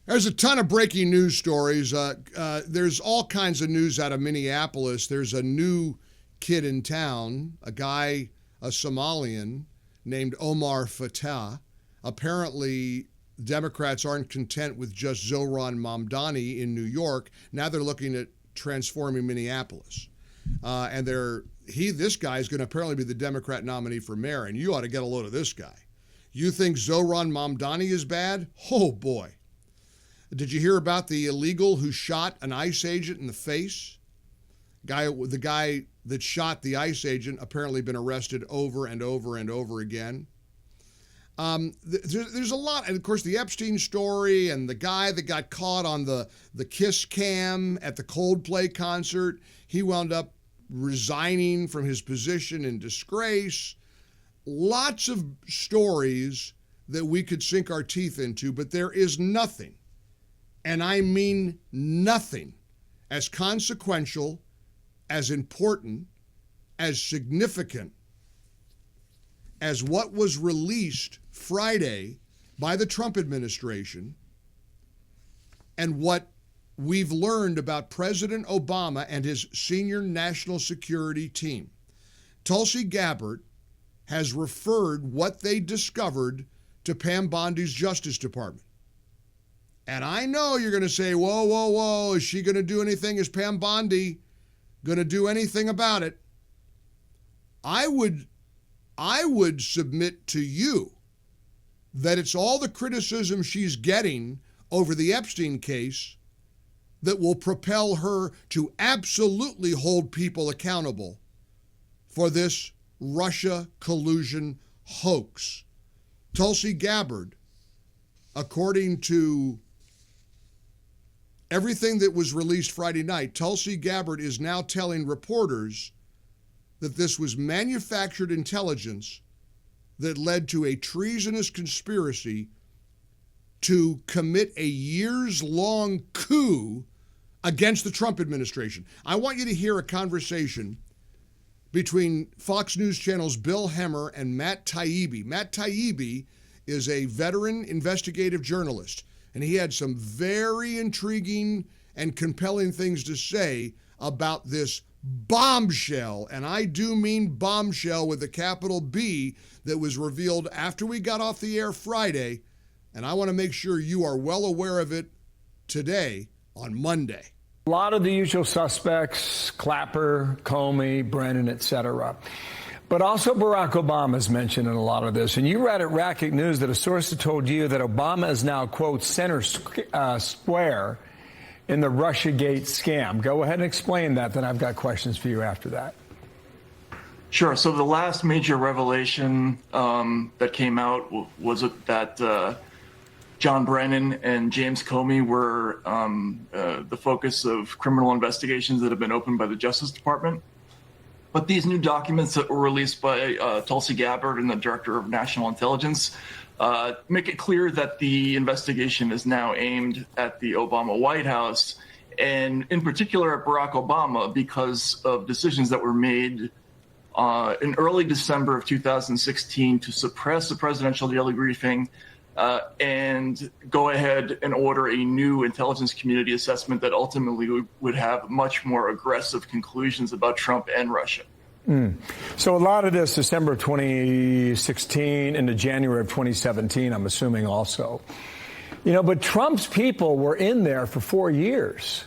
There's a ton of breaking news stories. There's all kinds of news out of Minneapolis. There's a new kid in town, a guy, a Somalian named Omar Fatah. Apparently, Democrats aren't content with just Zohran Mamdani in New York. Now they're looking at transforming Minneapolis. This guy is going to apparently be the Democrat nominee for mayor, and you ought to get a load of this guy. You think Zohran Mamdani is bad? Oh, boy. Did you hear about the illegal who shot an ICE agent in the face? The guy that shot the ICE agent apparently been arrested over and over and over again. There's a lot, and of course the Epstein story and the guy that got caught on the kiss cam at the Coldplay concert. He wound up resigning from his position in disgrace. Lots of stories that we could sink our teeth into, but there is nothing, and I mean nothing, as consequential, as important, as significant as what was released Friday by the Trump administration and what we've learned about President Obama and his senior national security team. Tulsi Gabbard has referred what they discovered to Pam Bondi's Justice Department. And I know you're going to say, whoa, whoa, whoa, is she going to do anything? Is Pam Bondi going to do anything about it? I would submit to you that it's all the criticism she's getting over the Epstein case that will propel her to absolutely hold people accountable for this Russia collusion hoax. Tulsi Gabbard, according to everything that was released Friday night, Tulsi Gabbard is now telling reporters that this was manufactured intelligence that led to a treasonous conspiracy to commit a years-long coup against the Trump administration. I want you to hear a conversation between Fox News Channel's Bill Hemmer and Matt Taibbi. Matt Taibbi is a veteran investigative journalist, and he had some very intriguing and compelling things to say about this bombshell, and I do mean bombshell with a capital B, that was revealed after we got off the air Friday, and I want to make sure you are well aware of it today on Monday. A lot of the usual suspects, Clapper, Comey, Brennan, etc. But also Barack Obama is mentioned in a lot of this. And you read at Racket News that a source had told you that Obama is now, quote, center square in the Russiagate scam. Go ahead and explain that, then I've got questions for you after that. Sure. So the last major revelation that came out was that John Brennan and James Comey were the focus of criminal investigations that have been opened by the Justice Department. But these new documents that were released by Tulsi Gabbard and the Director of National Intelligence make it clear that the investigation is now aimed at the Obama White House, and in particular at Barack Obama, because of decisions that were made in early December of 2016 to suppress the presidential daily briefing and go ahead and order a new intelligence community assessment that ultimately would have much more aggressive conclusions about Trump and Russia. So a lot of this December of 2016 into January of 2017, I'm assuming also. But Trump's people were in there for 4 years.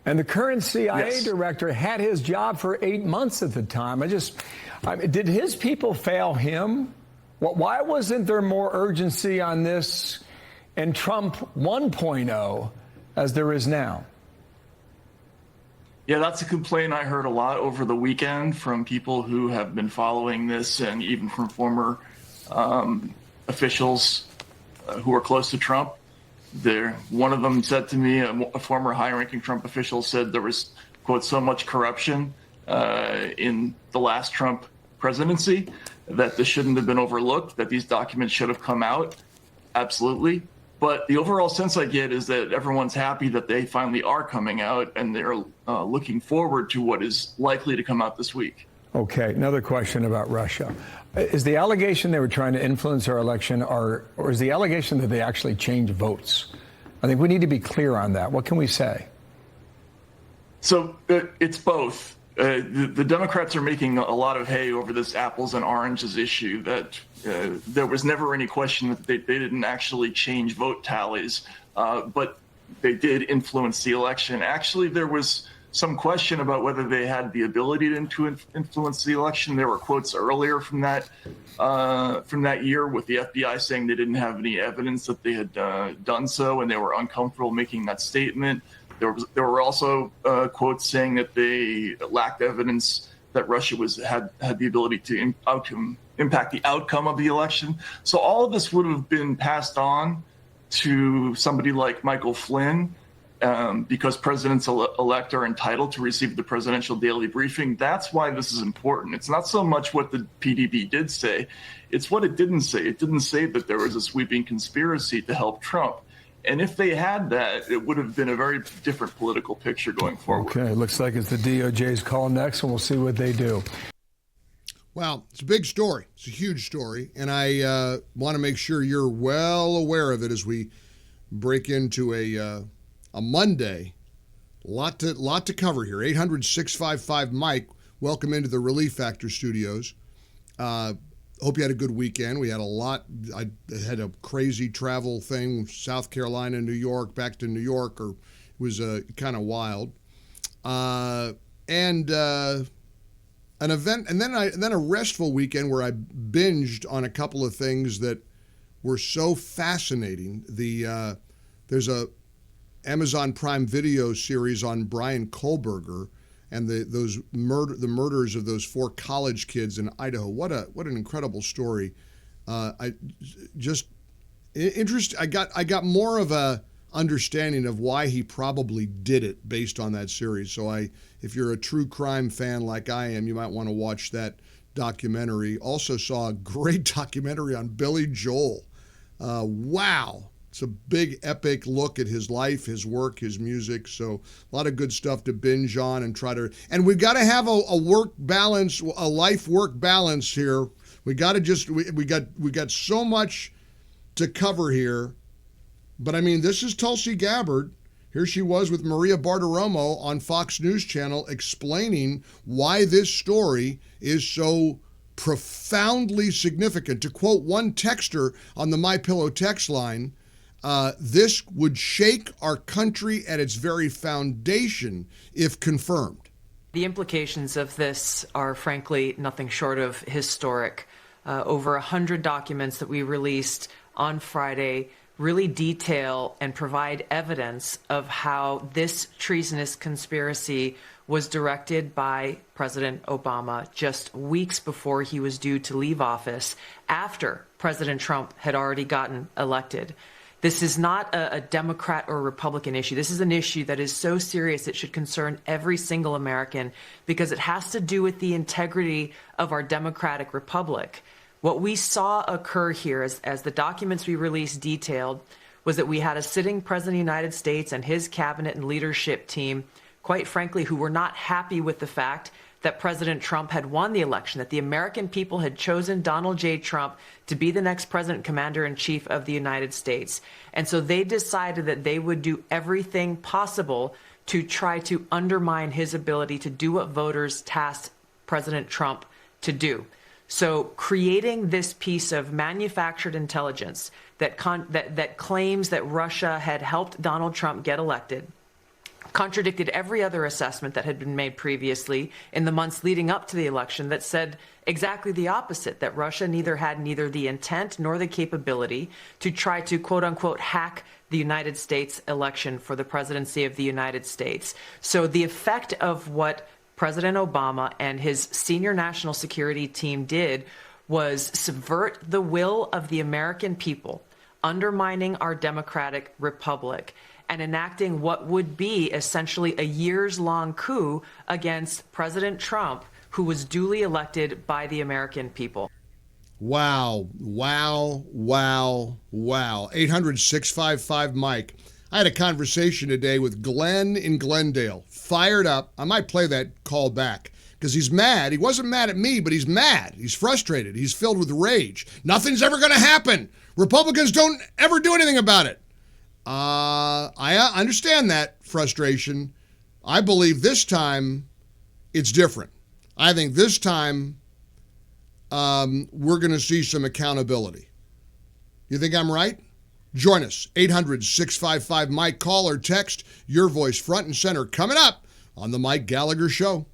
And the current CIA director had his job for 8 months at the time. Did his people fail him? Why wasn't there more urgency on this and Trump 1.0 as there is now? Yeah, that's a complaint I heard a lot over the weekend from people who have been following this, and even from former officials who are close to Trump. One of them said to me, a former high-ranking Trump official said there was, quote, so much corruption in the last Trump presidency that this shouldn't have been overlooked, that these documents should have come out. Absolutely. But the overall sense I get is that everyone's happy that they finally are coming out, and they're looking forward to what is likely to come out this week. Okay, another question about Russia. Is the allegation they were trying to influence our election, or is the allegation that they actually changed votes? I think we need to be clear on that. What can we say? So it's both. The Democrats are making a lot of hay over this apples and oranges issue that there was never any question that they didn't actually change vote tallies, but they did influence the election. Actually, there was some question about whether they had the ability to influence the election. There were quotes earlier from that year with the FBI saying they didn't have any evidence that they had done so, and they were uncomfortable making that statement. There were also quotes saying that they lacked evidence that Russia had the ability to impact the outcome of the election. So all of this would have been passed on to somebody like Michael Flynn, because presidents-elect are entitled to receive the presidential daily briefing. That's why this is important. It's not so much what the PDB did say, it's what it didn't say. It didn't say that there was a sweeping conspiracy to help Trump. And if they had that, it would have been a very different political picture going forward. Okay, looks like it's the DOJ's call next, and we'll see what they do. Well, it's a big story. It's a huge story, and I want to make sure you're well aware of it as we break into a Monday. Lot to cover here. 800-655-MIKE. Welcome into the Relief Factor studios. Hope you had a good weekend. We had a lot. I had a crazy travel thing, South Carolina, New York, back to New York, or it was kind of wild. And an event, and then a restful weekend where I binged on a couple of things that were so fascinating. There's a Amazon Prime Video series on Brian Kohlberger and the murders of those 4 college kids in Idaho. What an incredible story. I got more of a understanding of why he probably did it based on that series. So if you're a true crime fan like I am, you might want to watch that documentary. Also saw a great documentary on Billy Joel. Wow. It's a big epic look at his life, his work, his music. So a lot of good stuff to binge on and and we've got to have a work balance, a life work balance here. We got to we got so much to cover here. But I mean, this is Tulsi Gabbard. Here she was with Maria Bartiromo on Fox News Channel explaining why this story is so profoundly significant. To quote one texter on the MyPillow text line, this would shake our country at its very foundation if confirmed. The implications of this are frankly nothing short of historic. Over 100 documents that we released on Friday really detail and provide evidence of how this treasonous conspiracy was directed by President Obama just weeks before he was due to leave office, after President Trump had already gotten elected. This is not a Democrat or Republican issue. This is an issue that is so serious it should concern every single American, because it has to do with the integrity of our democratic republic. What we saw occur here, as the documents we released detailed, was that we had a sitting president of the United States and his cabinet and leadership team, quite frankly, who were not happy with the fact that President Trump had won the election, that the American people had chosen Donald J. Trump to be the next president, commander-in-chief of the United States. And so they decided that they would do everything possible to try to undermine his ability to do what voters tasked President Trump to do. So creating this piece of manufactured intelligence that claims that Russia had helped Donald Trump get elected contradicted every other assessment that had been made previously in the months leading up to the election that said exactly the opposite, that Russia had neither the intent nor the capability to try to, quote unquote, hack the United States election for the presidency of the United States. So the effect of what President Obama and his senior national security team did was subvert the will of the American people, undermining our democratic republic, and enacting what would be essentially a years-long coup against President Trump, who was duly elected by the American people. Wow, wow, wow, wow. 800-655-MIKE. I had a conversation today with Glenn in Glendale. Fired up. I might play that call back because he's mad. He wasn't mad at me, but he's mad. He's frustrated. He's filled with rage. Nothing's ever going to happen. Republicans don't ever do anything about it. I understand that frustration. I believe this time it's different. I think this time we're going to see some accountability. You think I'm right? Join us, 800-655-MIKE. Call or text your voice front and center coming up on The Mike Gallagher Show.